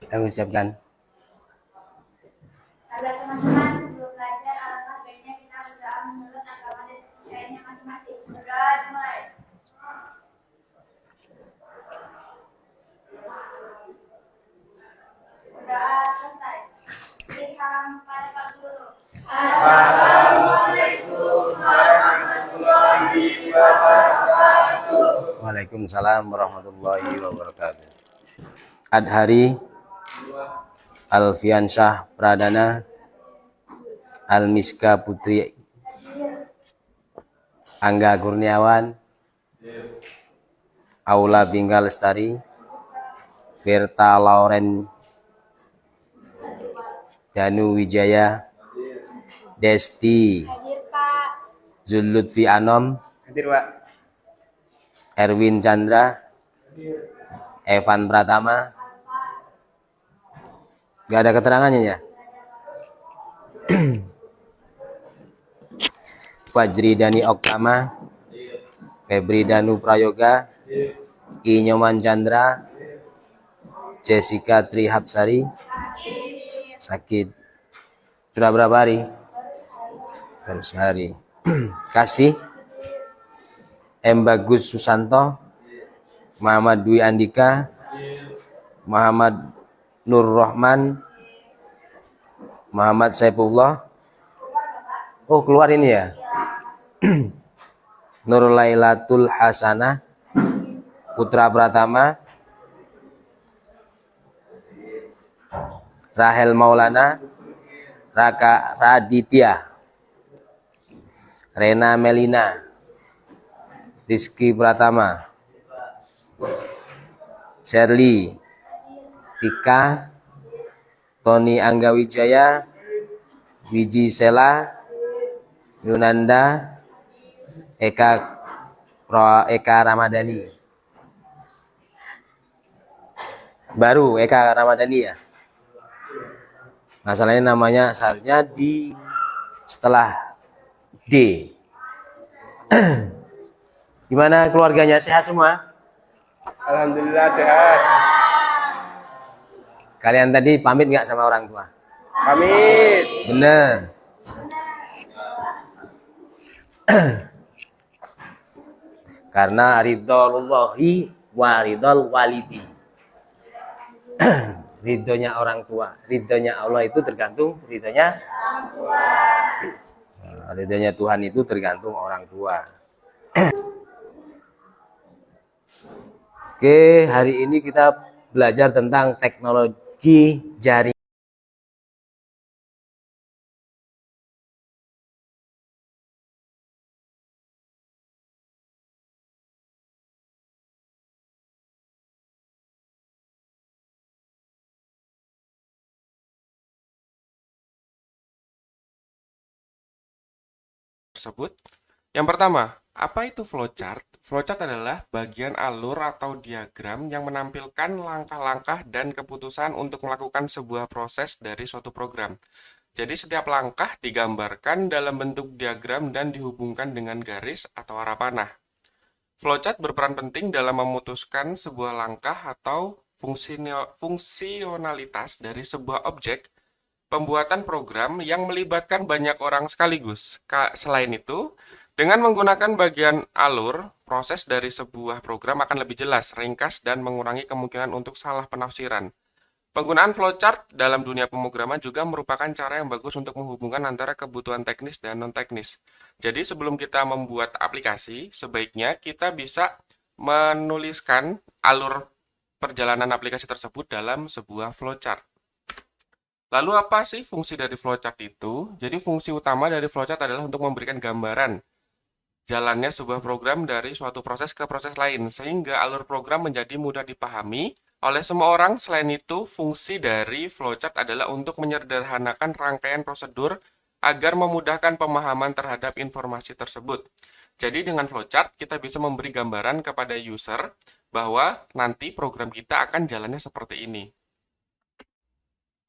Aku siapkan. Agar teman-teman sebelum belajar, alangkah baiknya kita berdoa menurut agama dan kepercayaannya masing-masing. Berdoa dimulai. Berdoa selesai. Beri salam kepada Pak Guru. Assalamualaikum warahmatullahi wabarakatuh. Waalaikumsalam warahmatullahi wabarakatuh. Adhari Alfiansyah Pradana, Almiska Putri Angga Kurniawan, Aula Bingga Lestari, Berta Lauren Danu Wijaya, Desti Hadir Pak. Zulutfi Anom, Hadir, Pak. Erwin Chandra, Evan Pratama. Gak ada keterangannya ya? Fajri Dani Oktama, Febri Danu Prayoga, Inyoman Chandra, Jessica Trihapsari. Sakit. Sudah berapa hari? Baru sehari. Kasih M. Bagus Susanto, Muhammad Dwi Andika, Muhammad Nur Rahman, Muhammad Saifullah. Oh, keluar ini ya. Nur Lailatul Hasanah, Putra Pratama, Rahel Maulana, Raka Raditya, Rena Melina, Rizky Pratama, Shirley, Tika, Tony Anggawijaya, Wiji Sela, Yunanda, Eka Ramadhani. Baru Eka Ramadhani ya. Masalahnya namanya seharusnya di setelah D. Gimana keluarganya, sehat semua? Alhamdulillah sehat. Kalian tadi pamit nggak sama orang tua? Pamit. Bener. Karena ridhollahi wa ridhol walidi. Ridhonya orang tua, ridhonya Allah itu tergantung ridhonya orang tua. Nah, ridhonya Tuhan itu tergantung orang tua. Oke, hari ini kita belajar tentang teknologi jaringan. Tersebut. Yang pertama, apa itu flowchart? Flowchart adalah bagian alur atau diagram yang menampilkan langkah-langkah dan keputusan untuk melakukan sebuah proses dari suatu program. Jadi setiap langkah digambarkan dalam bentuk diagram dan dihubungkan dengan garis atau arah panah. Flowchart berperan penting dalam memutuskan sebuah langkah atau fungsionalitas dari sebuah objek. Pembuatan program yang melibatkan banyak orang sekaligus. Selain itu, dengan menggunakan bagian alur, proses dari sebuah program akan lebih jelas, ringkas, dan mengurangi kemungkinan untuk salah penafsiran. Penggunaan flowchart dalam dunia pemrograman juga merupakan cara yang bagus untuk menghubungkan antara kebutuhan teknis dan non-teknis. Jadi sebelum kita membuat aplikasi, sebaiknya kita bisa menuliskan alur perjalanan aplikasi tersebut dalam sebuah flowchart. Lalu apa sih fungsi dari flowchart itu? Jadi fungsi utama dari flowchart adalah untuk memberikan gambaran jalannya sebuah program dari suatu proses ke proses lain, sehingga alur program menjadi mudah dipahami oleh semua orang. Selain itu, fungsi dari flowchart adalah untuk menyederhanakan rangkaian prosedur agar memudahkan pemahaman terhadap informasi tersebut. Jadi dengan flowchart, kita bisa memberi gambaran kepada user bahwa nanti program kita akan jalannya seperti ini.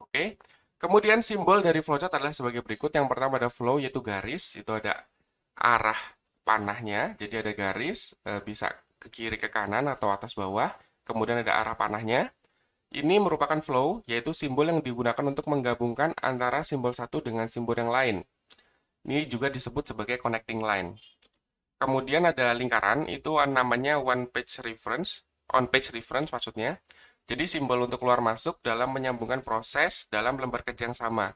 Oke, kemudian simbol dari flowchart adalah sebagai berikut. Yang pertama ada flow, yaitu garis. Itu ada arah panahnya, jadi ada garis, bisa ke kiri ke kanan atau atas bawah. Kemudian ada arah panahnya. Ini merupakan flow, yaitu simbol yang digunakan untuk menggabungkan antara simbol satu dengan simbol yang lain. Ini juga disebut sebagai connecting line. Kemudian ada lingkaran, itu namanya on page reference maksudnya. Jadi simbol untuk keluar masuk dalam menyambungkan proses dalam lembar kerja yang sama.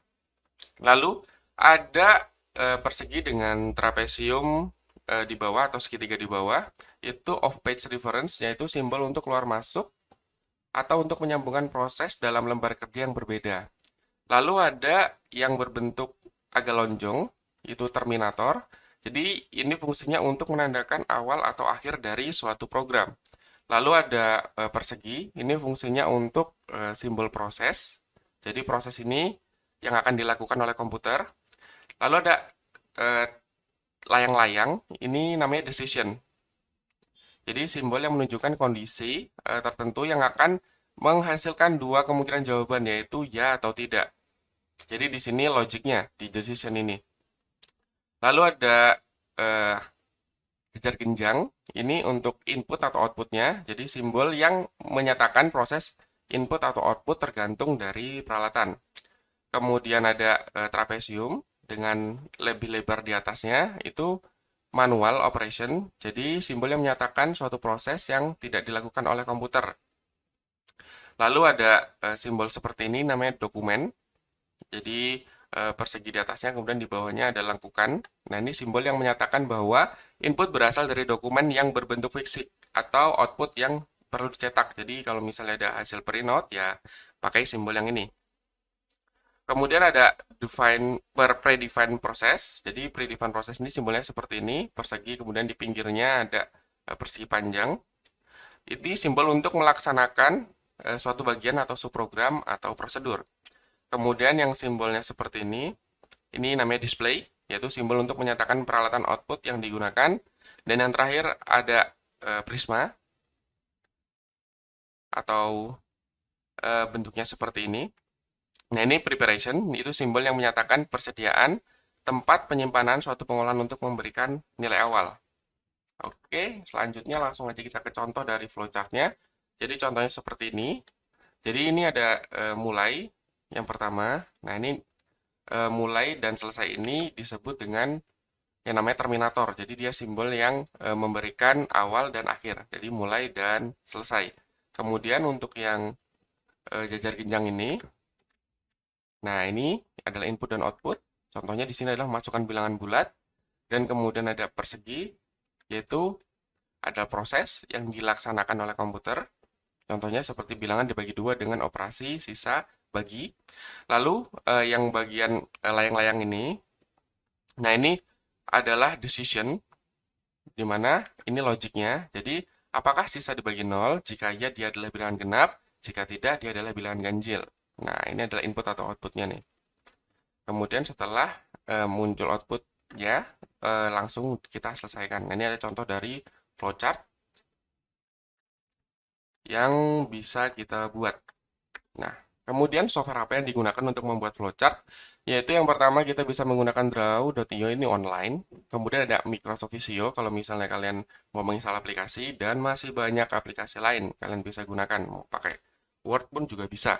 Lalu ada persegi dengan trapesium di bawah atau segitiga di bawah, itu off page reference, yaitu simbol untuk keluar masuk atau untuk menyambungkan proses dalam lembar kerja yang berbeda. Lalu ada yang berbentuk agak lonjong, itu terminator. Jadi ini fungsinya untuk menandakan awal atau akhir dari suatu program. Lalu ada persegi, ini fungsinya untuk simbol proses. Jadi proses ini yang akan dilakukan oleh komputer. Lalu ada layang-layang, ini namanya decision. Jadi simbol yang menunjukkan kondisi tertentu yang akan menghasilkan dua kemungkinan jawaban, yaitu ya atau tidak. Jadi di sini logiknya di decision ini. Lalu ada jejar genjang, ini untuk input atau outputnya. Jadi simbol yang menyatakan proses input atau output tergantung dari peralatan. Kemudian ada trapesium dengan lebih lebar di atasnya, itu manual operation, jadi simbol yang menyatakan suatu proses yang tidak dilakukan oleh komputer. Lalu ada simbol seperti ini namanya dokumen, jadi persegi di atasnya, kemudian di bawahnya ada lengkukan. Nah, ini simbol yang menyatakan bahwa input berasal dari dokumen yang berbentuk fisik atau output yang perlu dicetak. Jadi kalau misalnya ada hasil printout, ya pakai simbol yang ini. Kemudian ada predefined process. Jadi predefined process ini simbolnya seperti ini, persegi, kemudian di pinggirnya ada persegi panjang. Ini simbol untuk melaksanakan suatu bagian atau subprogram atau prosedur. Kemudian yang simbolnya seperti ini namanya display, yaitu simbol untuk menyatakan peralatan output yang digunakan. Dan yang terakhir ada prisma, atau bentuknya seperti ini. Nah, ini preparation, itu simbol yang menyatakan persediaan tempat penyimpanan suatu pengolahan untuk memberikan nilai awal. Oke, selanjutnya langsung aja kita ke contoh dari flowchart-nya. Jadi contohnya seperti ini. Jadi ini ada mulai yang pertama. Nah, ini mulai dan selesai ini disebut dengan yang namanya terminator. Jadi dia simbol yang memberikan awal dan akhir. Jadi mulai dan selesai. Kemudian untuk yang jajar genjang ini, nah, ini adalah input dan output. Contohnya di sini adalah masukkan bilangan bulat. Dan kemudian ada persegi, yaitu ada proses yang dilaksanakan oleh komputer. Contohnya seperti bilangan dibagi dua dengan operasi sisa bagi. Lalu yang bagian layang-layang ini, nah ini adalah decision, di mana ini logiknya. Jadi apakah sisa dibagi 0? Jika ya, dia adalah bilangan genap. Jika tidak, dia adalah bilangan ganjil. Nah, ini adalah input atau outputnya nih. Kemudian setelah muncul outputnya, langsung kita selesaikan. Nah, ini ada contoh dari flowchart yang bisa kita buat. Nah, kemudian software apa yang digunakan untuk membuat flowchart? Yaitu yang pertama kita bisa menggunakan Draw.io, ini online. Kemudian ada Microsoft Visio kalau misalnya kalian mau menginstal aplikasi, dan masih banyak aplikasi lain kalian bisa gunakan. Mau pakai Word pun juga bisa,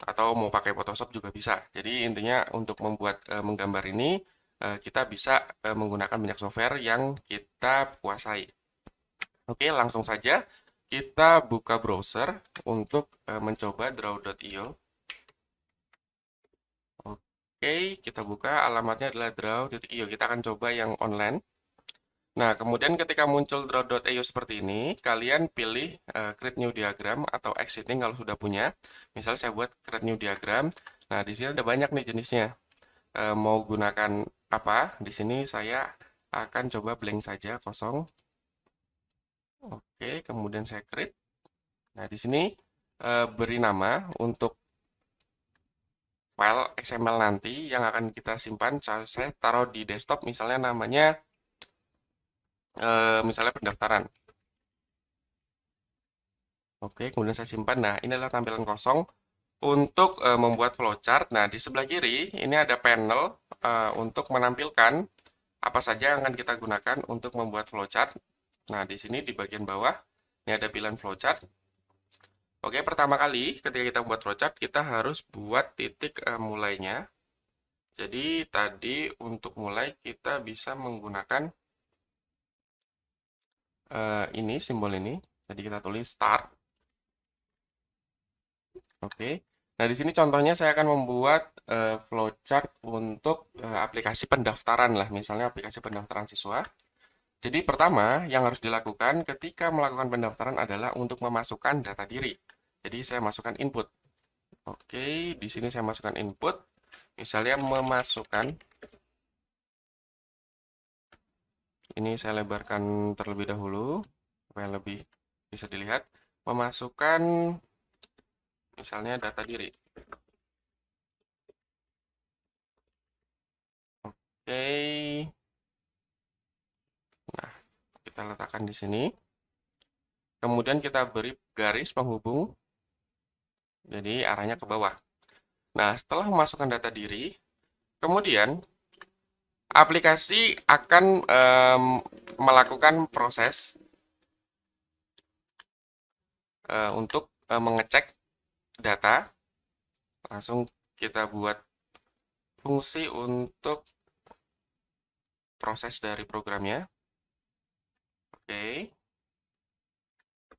atau mau pakai Photoshop juga bisa. Jadi intinya untuk membuat menggambar ini kita bisa menggunakan banyak software yang kita kuasai. Oke, langsung saja kita buka browser untuk mencoba Draw.io. Oke, kita buka, alamatnya adalah draw.io. Kita akan coba yang online. Nah, kemudian ketika muncul Draw.io seperti ini, kalian pilih create new diagram atau exiting kalau sudah punya. Misal saya buat create new diagram. Nah, di sini ada banyak nih jenisnya. Mau gunakan apa? Di sini saya akan coba blank saja, kosong. Oke, kemudian saya create. Nah, di sini beri nama untuk file XML nanti yang akan kita simpan. Saya taruh di desktop, misalnya namanya misalnya pendaftaran. Oke, kemudian saya simpan. Nah, ini adalah tampilan kosong untuk membuat flowchart. Nah, di sebelah kiri ini ada panel untuk menampilkan apa saja yang akan kita gunakan untuk membuat flowchart. Nah, di sini di bagian bawah ini ada pilihan flowchart. Oke, pertama kali ketika kita buat flowchart, kita harus buat titik mulainya. Jadi tadi untuk mulai kita bisa menggunakan ini, simbol ini. Jadi kita tulis start. Oke. Nah, di sini contohnya saya akan membuat flowchart untuk aplikasi pendaftaran lah, misalnya aplikasi pendaftaran siswa. Jadi pertama yang harus dilakukan ketika melakukan pendaftaran adalah untuk memasukkan data diri. Jadi saya masukkan input. Oke, di sini saya masukkan input. Misalnya memasukkan, ini saya lebarkan terlebih dahulu supaya lebih bisa dilihat. Memasukkan misalnya data diri. Oke. Nah, kita letakkan di sini. Kemudian kita beri garis penghubung. Jadi arahnya ke bawah. Nah, setelah memasukkan data diri, kemudian aplikasi akan melakukan proses untuk mengecek data. Langsung kita buat fungsi untuk proses dari programnya. Oke.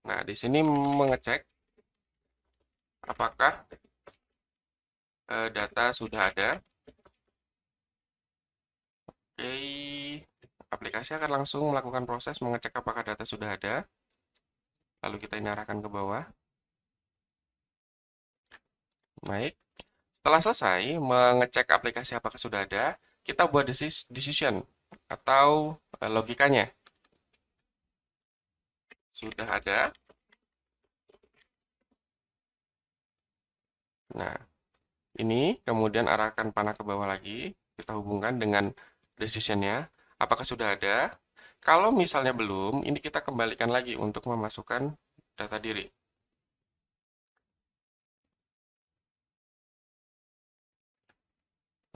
Nah, di sini mengecek apakah data sudah ada. Oke, aplikasi akan langsung melakukan proses mengecek apakah data sudah ada. Lalu kita ini arahkan ke bawah. Baik. Setelah selesai mengecek aplikasi apakah sudah ada, kita buat decision atau logikanya. Sudah ada. Nah, ini kemudian arahkan panah ke bawah lagi. Kita hubungkan dengan decision-nya. Apakah sudah ada? Kalau misalnya belum, ini kita kembalikan lagi untuk memasukkan data diri.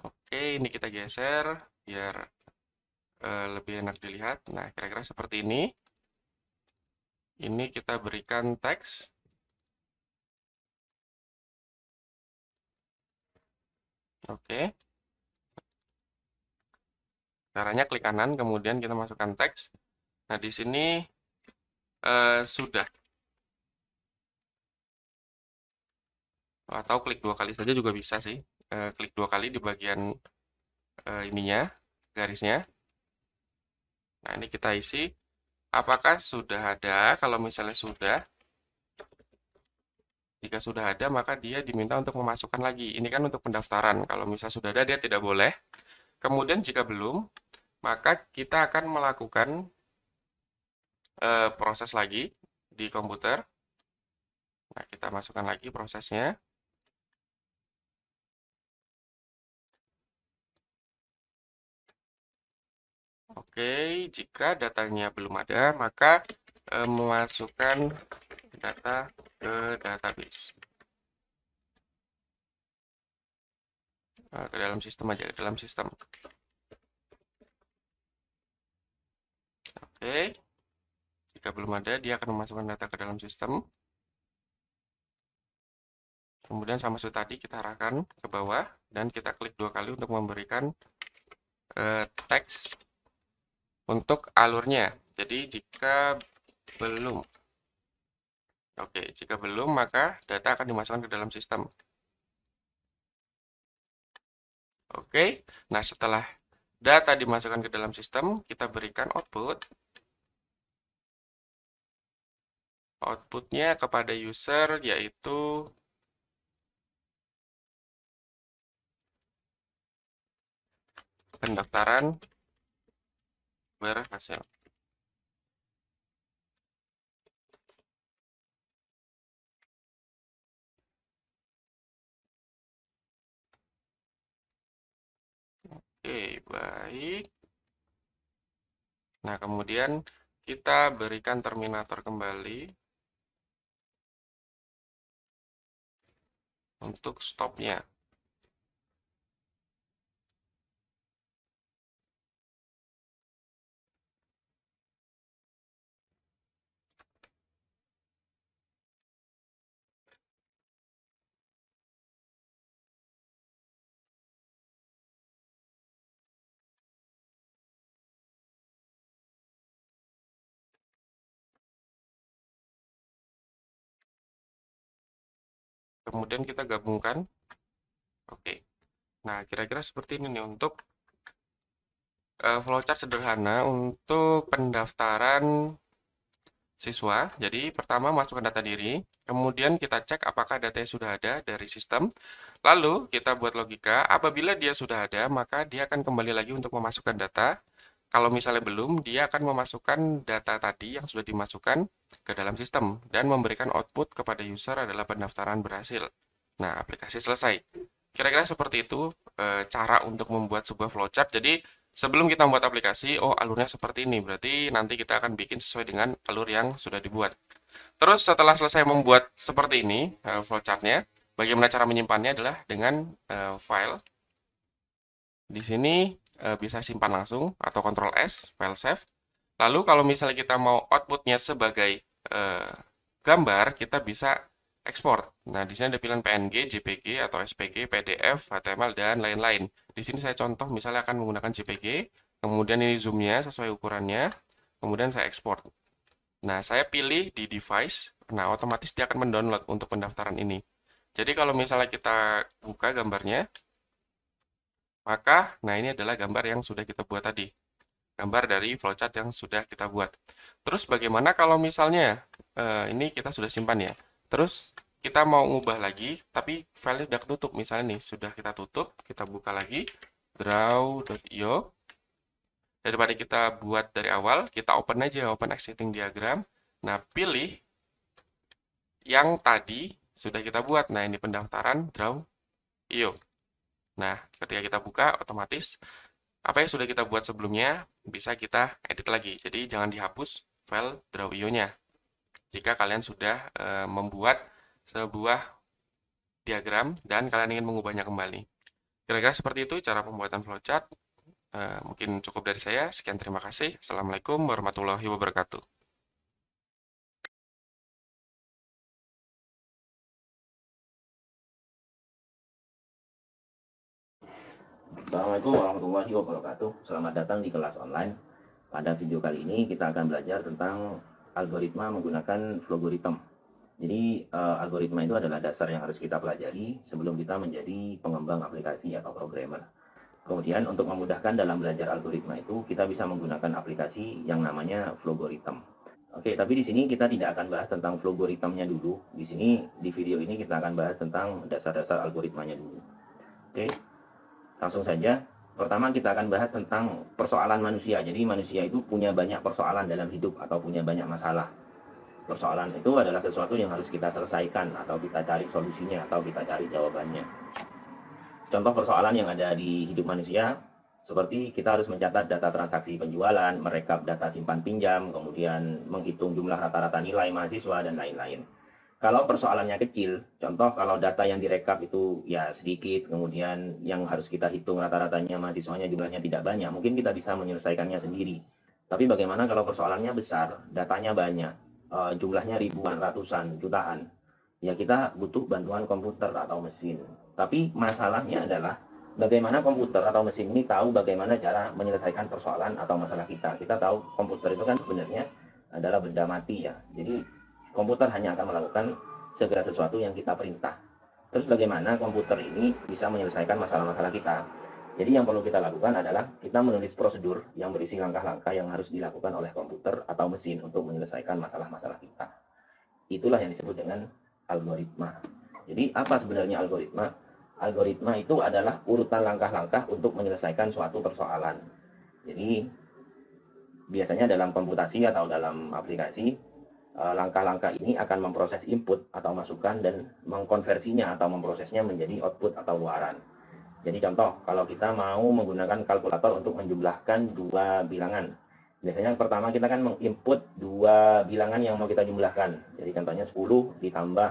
Oke, ini kita geser biar lebih enak dilihat. Nah, kira-kira seperti ini. Ini kita berikan teks. Oke. Caranya klik kanan, kemudian kita masukkan teks. Nah, di sini sudah. Atau klik 2 kali saja juga bisa sih. Klik 2 kali di bagian ininya, garisnya. Nah, ini kita isi. Apakah sudah ada? Kalau misalnya sudah, jika sudah ada, maka dia diminta untuk memasukkan lagi. Ini kan untuk pendaftaran. Kalau misalnya sudah ada, dia tidak boleh. Kemudian jika belum, maka kita akan melakukan proses lagi di komputer. Nah, kita masukkan lagi prosesnya. Oke, jika datanya belum ada, maka memasukkan data ke database. Ke dalam sistem aja, ke dalam sistem. Oke, jika belum ada, dia akan memasukkan data ke dalam sistem. Kemudian sama seperti tadi, kita arahkan ke bawah, dan kita klik 2 kali untuk memberikan teks untuk alurnya. Jadi jika belum, oke, jika belum, maka data akan dimasukkan ke dalam sistem. Oke, nah setelah data dimasukkan ke dalam sistem, kita berikan output. Outputnya kepada user yaitu pendaftaran berhasil. Oke, baik. Nah, kemudian kita berikan terminator kembali untuk stopnya. kemudian kita gabungkan. Oke. Nah, kira-kira seperti ini nih untuk flowchart sederhana untuk pendaftaran siswa. Jadi pertama masukkan data diri, kemudian kita cek apakah datanya sudah ada dari sistem. Lalu kita buat logika, apabila dia sudah ada, maka dia akan kembali lagi untuk memasukkan data. Kalau misalnya belum, dia akan memasukkan data tadi yang sudah dimasukkan ke dalam sistem dan memberikan output kepada user adalah pendaftaran berhasil. Nah, aplikasi selesai. Kira-kira seperti itu cara untuk membuat sebuah flowchart. Jadi sebelum kita membuat aplikasi, oh alurnya seperti ini. Berarti nanti kita akan bikin sesuai dengan alur yang sudah dibuat. Terus setelah selesai membuat seperti ini flowchartnya, bagaimana cara menyimpannya adalah dengan file. Di sini bisa simpan langsung atau Ctrl S, file save. Lalu kalau misalnya kita mau outputnya sebagai gambar, kita bisa ekspor. Nah, di sini ada pilihan PNG, JPG, atau SPG, PDF, HTML, dan lain-lain. Di sini saya contoh misalnya akan menggunakan JPG, kemudian ini zoom-nya sesuai ukurannya, kemudian saya ekspor. Nah, saya pilih di device, nah otomatis dia akan mendownload untuk pendaftaran ini. Jadi kalau misalnya kita buka gambarnya, maka, nah ini adalah gambar yang sudah kita buat tadi. Gambar dari flowchart yang sudah kita buat. Terus bagaimana kalau misalnya, ini kita sudah simpan ya. Terus kita mau ngubah lagi, tapi file udah ketutup. Misalnya nih, sudah kita tutup, kita buka lagi, draw.io. Daripada kita buat dari awal, kita open aja, open existing diagram. Nah, pilih yang tadi sudah kita buat. Nah, ini pendaftaran draw.io. Nah, ketika kita buka, otomatis apa yang sudah kita buat sebelumnya bisa kita edit lagi. Jadi, jangan dihapus file draw.io-nya. Jika kalian sudah membuat sebuah diagram dan kalian ingin mengubahnya kembali. Kira-kira seperti itu cara pembuatan flowchart. Mungkin cukup dari saya. Sekian, terima kasih. Assalamualaikum warahmatullahi wabarakatuh. Assalamualaikum warahmatullahi wabarakatuh. Selamat datang di kelas online. Pada video kali ini kita akan belajar tentang algoritma menggunakan flogoritm. Jadi algoritma itu adalah dasar yang harus kita pelajari sebelum kita menjadi pengembang aplikasi atau programmer. Kemudian untuk memudahkan dalam belajar algoritma itu kita bisa menggunakan aplikasi yang namanya flogoritm. Oke, tapi di sini kita tidak akan bahas tentang flogoritmnya dulu. Di sini di video ini kita akan bahas tentang dasar-dasar algoritmanya dulu. Oke. Langsung saja, pertama kita akan bahas tentang persoalan manusia. Jadi manusia itu punya banyak persoalan dalam hidup atau punya banyak masalah. Persoalan itu adalah sesuatu yang harus kita selesaikan atau kita cari solusinya atau kita cari jawabannya. Contoh persoalan yang ada di hidup manusia, seperti kita harus mencatat data transaksi penjualan, merekap data simpan pinjam, kemudian menghitung jumlah rata-rata nilai mahasiswa, dan lain-lain. Kalau persoalannya kecil, contoh kalau data yang direkap itu ya sedikit, kemudian yang harus kita hitung rata-ratanya mahasiswanya jumlahnya tidak banyak, mungkin kita bisa menyelesaikannya sendiri. Tapi bagaimana kalau persoalannya besar, datanya banyak, jumlahnya ribuan, ratusan, jutaan, ya kita butuh bantuan komputer atau mesin. Tapi masalahnya adalah bagaimana komputer atau mesin ini tahu bagaimana cara menyelesaikan persoalan atau masalah kita. Kita tahu komputer itu kan sebenarnya adalah benda mati ya. Jadi komputer hanya akan melakukan segala sesuatu yang kita perintah. Terus bagaimana komputer ini bisa menyelesaikan masalah-masalah kita? Jadi yang perlu kita lakukan adalah kita menulis prosedur yang berisi langkah-langkah yang harus dilakukan oleh komputer atau mesin untuk menyelesaikan masalah-masalah kita. Itulah yang disebut dengan algoritma. Jadi apa sebenarnya algoritma? Algoritma itu adalah urutan langkah-langkah untuk menyelesaikan suatu persoalan. Jadi biasanya dalam komputasi atau dalam aplikasi, langkah-langkah ini akan memproses input atau masukan dan mengkonversinya atau memprosesnya menjadi output atau luaran. Jadi contoh, kalau kita mau menggunakan kalkulator untuk menjumlahkan dua bilangan. Biasanya pertama kita kan menginput dua bilangan yang mau kita jumlahkan. Jadi contohnya 10 ditambah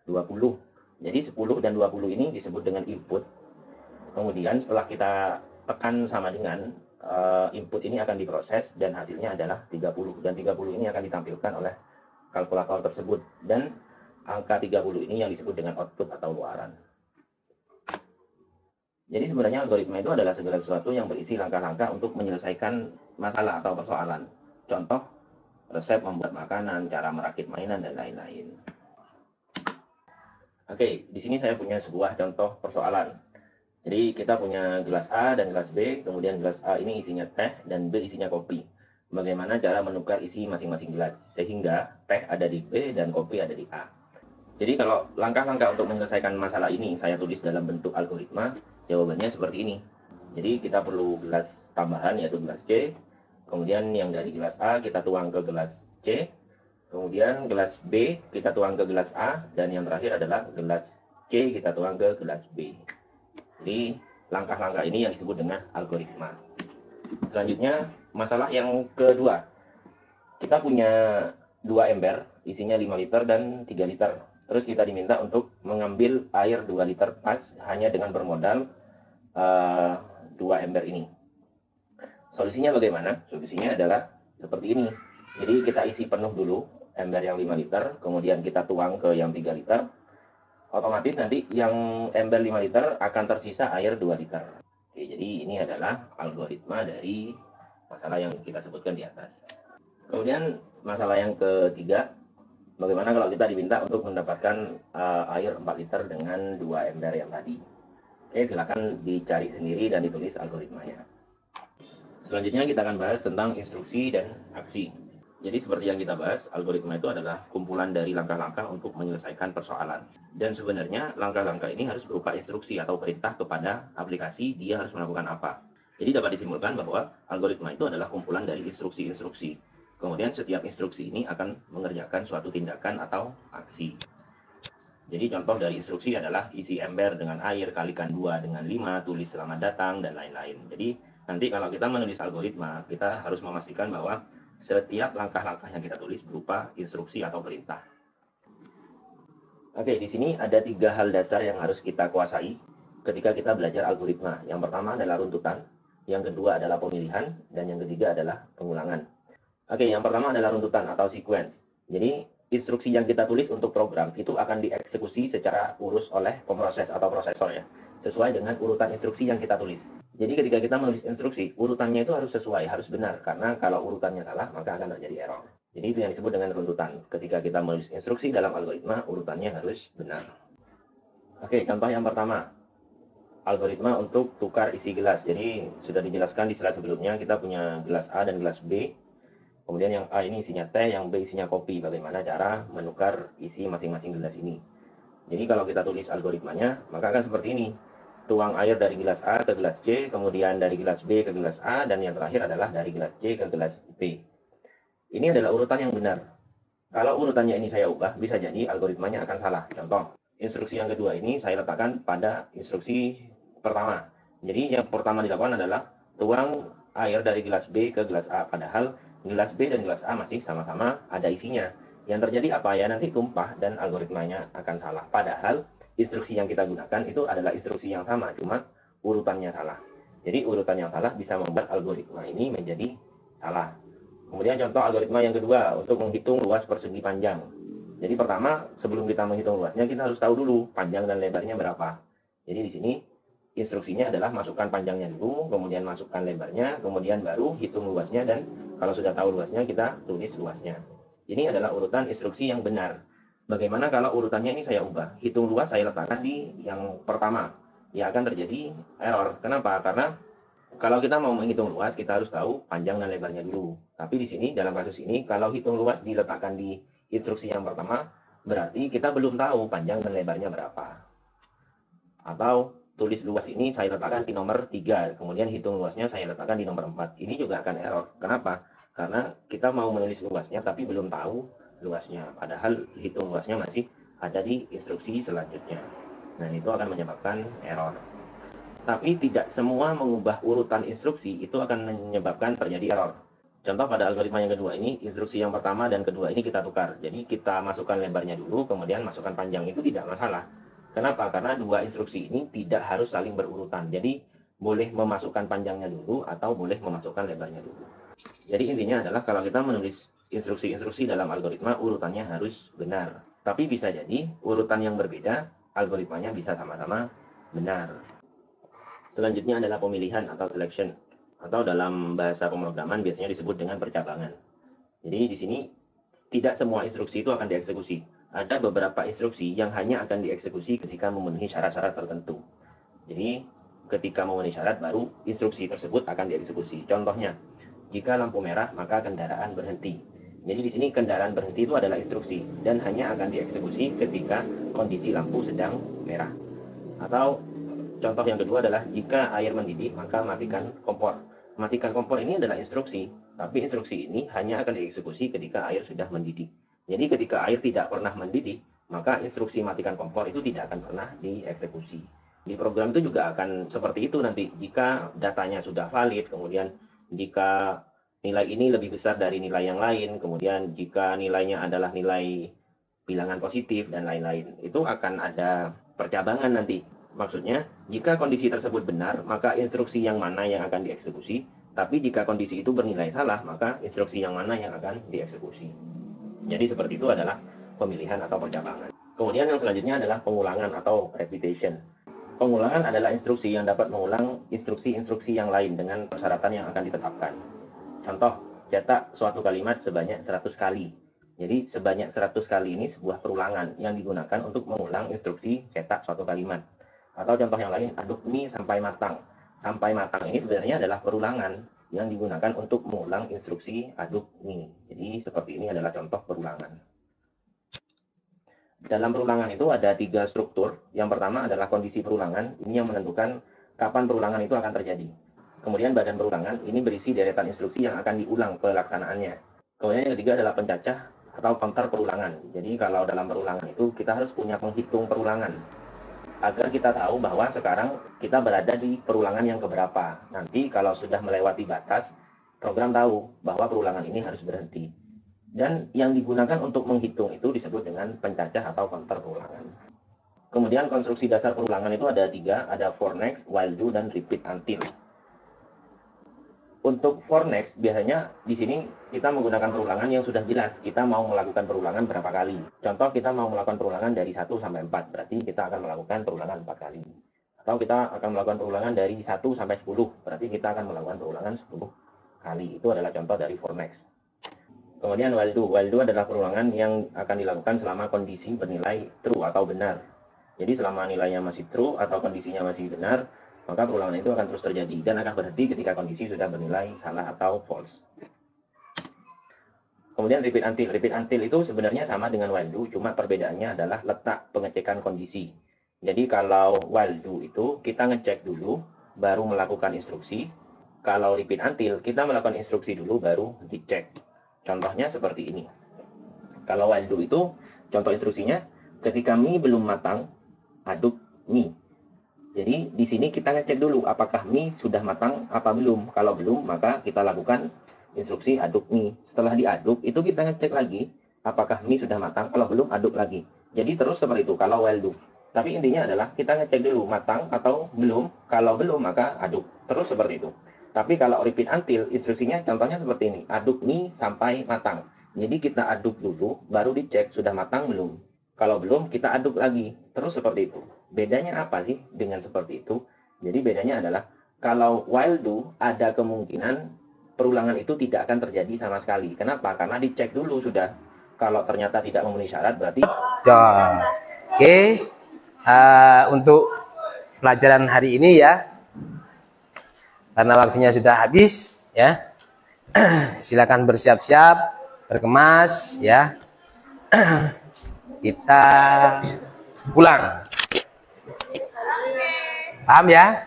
20. Jadi 10 dan 20 ini disebut dengan input. Kemudian setelah kita tekan sama dengan, input ini akan diproses dan hasilnya adalah 30. Dan 30 ini akan ditampilkan oleh kalkulator tersebut, dan angka 30 ini yang disebut dengan output atau luaran. Jadi sebenarnya algoritma itu adalah segala sesuatu yang berisi langkah-langkah untuk menyelesaikan masalah atau persoalan. Contoh, resep membuat makanan, cara merakit mainan, dan lain-lain. Oke, di sini saya punya sebuah contoh persoalan. Jadi kita punya gelas A dan gelas B, kemudian gelas A ini isinya teh dan B isinya kopi. Bagaimana cara menukar isi masing-masing gelas sehingga teh ada di B dan kopi ada di A. Jadi kalau langkah-langkah untuk menyelesaikan masalah ini saya tulis dalam bentuk algoritma, jawabannya seperti ini. Jadi kita perlu gelas tambahan yaitu gelas C, kemudian yang dari gelas A kita tuang ke gelas C, kemudian gelas B kita tuang ke gelas A, dan yang terakhir adalah gelas C kita tuang ke gelas B. Jadi langkah-langkah ini yang disebut dengan algoritma. Selanjutnya masalah yang kedua. Kita punya 2 ember isinya 5 liter dan 3 liter. Terus kita diminta untuk mengambil air 2 liter pas hanya dengan bermodal 2 ember ini. Solusinya bagaimana? Solusinya adalah seperti ini. Jadi kita isi penuh dulu ember yang 5 liter, kemudian kita tuang ke yang 3 liter. Otomatis nanti yang ember 5 liter akan tersisa air 2 liter. Oke, jadi ini adalah algoritma dari masalah yang kita sebutkan di atas. Kemudian masalah yang ketiga, bagaimana kalau kita diminta untuk mendapatkan air 4 liter dengan 2 ember yang tadi. Oke, silakan dicari sendiri dan ditulis algoritmanya. Selanjutnya kita akan bahas tentang instruksi dan aksi. Jadi seperti yang kita bahas, algoritma itu adalah kumpulan dari langkah-langkah untuk menyelesaikan persoalan. Dan sebenarnya langkah-langkah ini harus berupa instruksi atau perintah kepada aplikasi dia harus melakukan apa. Jadi dapat disimpulkan bahwa algoritma itu adalah kumpulan dari instruksi-instruksi. Kemudian setiap instruksi ini akan mengerjakan suatu tindakan atau aksi. Jadi contoh dari instruksi adalah isi ember dengan air, kalikan 2 dengan 5, tulis selamat datang, dan lain-lain. Jadi nanti kalau kita menulis algoritma, kita harus memastikan bahwa setiap langkah-langkah yang kita tulis berupa instruksi atau perintah. Oke, di sini ada 3 hal dasar yang harus kita kuasai ketika kita belajar algoritma. Yang pertama adalah runtutan, yang kedua adalah pemilihan, dan yang ketiga adalah pengulangan. Oke, yang pertama adalah runtutan atau sequence. Jadi instruksi yang kita tulis untuk program itu akan dieksekusi secara urus oleh pemroses atau prosesor ya, sesuai dengan urutan instruksi yang kita tulis. Jadi ketika kita menulis instruksi, urutannya itu harus sesuai, harus benar, karena kalau urutannya salah maka akan terjadi error. Jadi itu yang disebut dengan runtutan. Ketika kita menulis instruksi dalam algoritma, urutannya harus benar. Oke, contoh yang pertama, algoritma untuk tukar isi gelas. Jadi sudah dijelaskan di slide sebelumnya, kita punya gelas A dan gelas B. Kemudian yang A ini isinya teh, yang B isinya kopi. Bagaimana cara menukar isi masing-masing gelas ini. Jadi kalau kita tulis algoritmanya, maka akan seperti ini. Tuang air dari gelas A ke gelas C, kemudian dari gelas B ke gelas A, dan yang terakhir adalah dari gelas C ke gelas B. Ini adalah urutan yang benar. Kalau urutannya ini saya ubah, bisa jadi algoritmanya akan salah. Contoh, instruksi yang kedua ini saya letakkan pada instruksi pertama. Jadi yang pertama dilakukan adalah tuang air dari gelas B ke gelas A. Padahal gelas B dan gelas A masih sama-sama ada isinya. Yang terjadi apa ya? Nanti tumpah dan algoritmanya akan salah. Padahal instruksi yang kita gunakan itu adalah instruksi yang sama, cuma urutannya salah. Jadi urutan yang salah bisa membuat algoritma ini menjadi salah. Kemudian contoh algoritma yang kedua untuk menghitung luas persegi panjang. Jadi pertama, sebelum kita menghitung luasnya, kita harus tahu dulu panjang dan lebarnya berapa. Jadi di sini instruksinya adalah masukkan panjangnya dulu, kemudian masukkan lebarnya, kemudian baru hitung luasnya, dan kalau sudah tahu luasnya, kita tulis luasnya. Ini adalah urutan instruksi yang benar. Bagaimana kalau urutannya ini saya ubah? Hitung luas saya letakkan di yang pertama. Ya akan terjadi error. Kenapa? Karena kalau kita mau menghitung luas, kita harus tahu panjang dan lebarnya dulu. Tapi di sini, dalam kasus ini, kalau hitung luas diletakkan di instruksi yang pertama, berarti kita belum tahu panjang dan lebarnya berapa. Atau tulis luas ini saya letakkan di nomor 3, kemudian hitung luasnya saya letakkan di nomor 4. Ini juga akan error. Kenapa? Karena kita mau menulis luasnya, tapi belum tahu luasnya. Padahal hitung luasnya masih ada di instruksi selanjutnya. Nah, itu akan menyebabkan error. Tapi tidak semua mengubah urutan instruksi itu akan menyebabkan terjadi error. Contoh pada algoritma yang kedua ini, instruksi yang pertama dan kedua ini kita tukar. Jadi kita masukkan lebarnya dulu, kemudian masukkan panjang, itu tidak masalah. Kenapa? Karena dua instruksi ini tidak harus saling berurutan. Jadi boleh memasukkan panjangnya dulu atau boleh memasukkan lebarnya dulu. Jadi intinya adalah kalau kita menulis instruksi-instruksi dalam algoritma, urutannya harus benar. Tapi bisa jadi urutan yang berbeda, algoritmanya bisa sama-sama benar. Selanjutnya adalah pemilihan atau selection, atau dalam bahasa pemrograman biasanya disebut dengan percabangan. Jadi di sini tidak semua instruksi itu akan dieksekusi. ada beberapa instruksi yang hanya akan dieksekusi ketika memenuhi syarat-syarat tertentu. Jadi, ketika memenuhi syarat baru instruksi tersebut akan dieksekusi. Contohnya, jika lampu merah maka kendaraan berhenti. Jadi di sini kendaraan berhenti itu adalah instruksi dan hanya akan dieksekusi ketika kondisi lampu sedang merah. Atau contoh yang kedua adalah jika air mendidih maka matikan kompor. Matikan kompor ini adalah instruksi, tapi instruksi ini hanya akan dieksekusi ketika air sudah mendidih. Jadi ketika air tidak pernah mendidih, maka instruksi matikan kompor itu tidak akan pernah dieksekusi. Di program itu juga akan seperti itu nanti. Jika datanya sudah valid, kemudian jika nilai ini lebih besar dari nilai yang lain, kemudian jika nilainya adalah nilai bilangan positif dan lain-lain, itu akan ada percabangan nanti. Maksudnya, jika kondisi tersebut benar, maka instruksi yang mana yang akan dieksekusi, tapi jika kondisi itu bernilai salah, maka instruksi yang mana yang akan dieksekusi. Jadi seperti itu adalah pemilihan atau percabangan. Kemudian yang selanjutnya adalah pengulangan atau repetition. Pengulangan adalah instruksi yang dapat mengulang instruksi-instruksi yang lain dengan persyaratan yang akan ditetapkan. Contoh, cetak suatu kalimat sebanyak 100 kali. Jadi sebanyak 100 kali ini sebuah perulangan yang digunakan untuk mengulang instruksi cetak suatu kalimat. Atau contoh yang lain, aduk mie sampai matang. Sampai matang ini sebenarnya adalah perulangan yang digunakan untuk mengulang instruksi aduk mie. Jadi seperti ini adalah contoh perulangan. Dalam perulangan itu ada 3 struktur. Yang pertama adalah kondisi perulangan. Ini yang menentukan kapan perulangan itu akan terjadi. Kemudian badan perulangan ini berisi deretan instruksi yang akan diulang pelaksanaannya. Kemudian yang ketiga adalah pencacah atau counter perulangan. Jadi kalau dalam perulangan itu kita harus punya penghitung perulangan. Agar kita tahu bahwa sekarang kita berada di perulangan yang keberapa. Nanti kalau sudah melewati batas, program tahu bahwa perulangan ini harus berhenti. Dan yang digunakan untuk menghitung itu disebut dengan pencacah atau counter perulangan. Kemudian konstruksi dasar perulangan itu ada 3, ada for next, while do, dan repeat until. Untuk for next, biasanya di sini kita menggunakan perulangan yang sudah jelas. Kita mau melakukan perulangan berapa kali. Contoh, kita mau melakukan perulangan dari 1 sampai 4. Berarti kita akan melakukan perulangan 4 kali. Atau kita akan melakukan perulangan dari 1 sampai 10. Berarti kita akan melakukan perulangan 10 kali. Itu adalah contoh dari for next. Kemudian while do. While do adalah perulangan yang akan dilakukan selama kondisi bernilai true atau benar. Jadi selama nilainya masih true atau kondisinya masih benar, maka perulangan itu akan terus terjadi dan akan berhenti ketika kondisi sudah bernilai salah atau false. Kemudian repeat until. Repeat until itu sebenarnya sama dengan while do, cuma perbedaannya adalah letak pengecekan kondisi. Jadi kalau while do itu kita ngecek dulu, baru melakukan instruksi. Kalau repeat until, kita melakukan instruksi dulu, baru dicek. Contohnya seperti ini. Kalau while do itu, contoh instruksinya, ketika mie belum matang, aduk mie. Jadi di sini kita ngecek dulu apakah mie sudah matang apa belum. Kalau belum, maka kita lakukan instruksi aduk mie. Setelah diaduk, itu kita ngecek lagi apakah mie sudah matang. Kalau belum, aduk lagi. Jadi terus seperti itu kalau while do. Tapi intinya adalah kita ngecek dulu matang atau belum. Kalau belum, maka aduk. Terus seperti itu. Tapi kalau repeat until, instruksinya contohnya seperti ini. Aduk mie sampai matang. Jadi kita aduk dulu, baru dicek sudah matang belum. Kalau belum, kita aduk lagi. Terus seperti itu. Bedanya apa sih dengan seperti itu? Jadi bedanya adalah kalau while do ada kemungkinan perulangan itu tidak akan terjadi sama sekali. Kenapa? Karena dicek dulu sudah. Kalau ternyata tidak memenuhi syarat berarti. Oke. Untuk pelajaran hari ini ya. Karena waktunya sudah habis ya. Silakan bersiap-siap, berkemas ya. Kita pulang. Paham ya?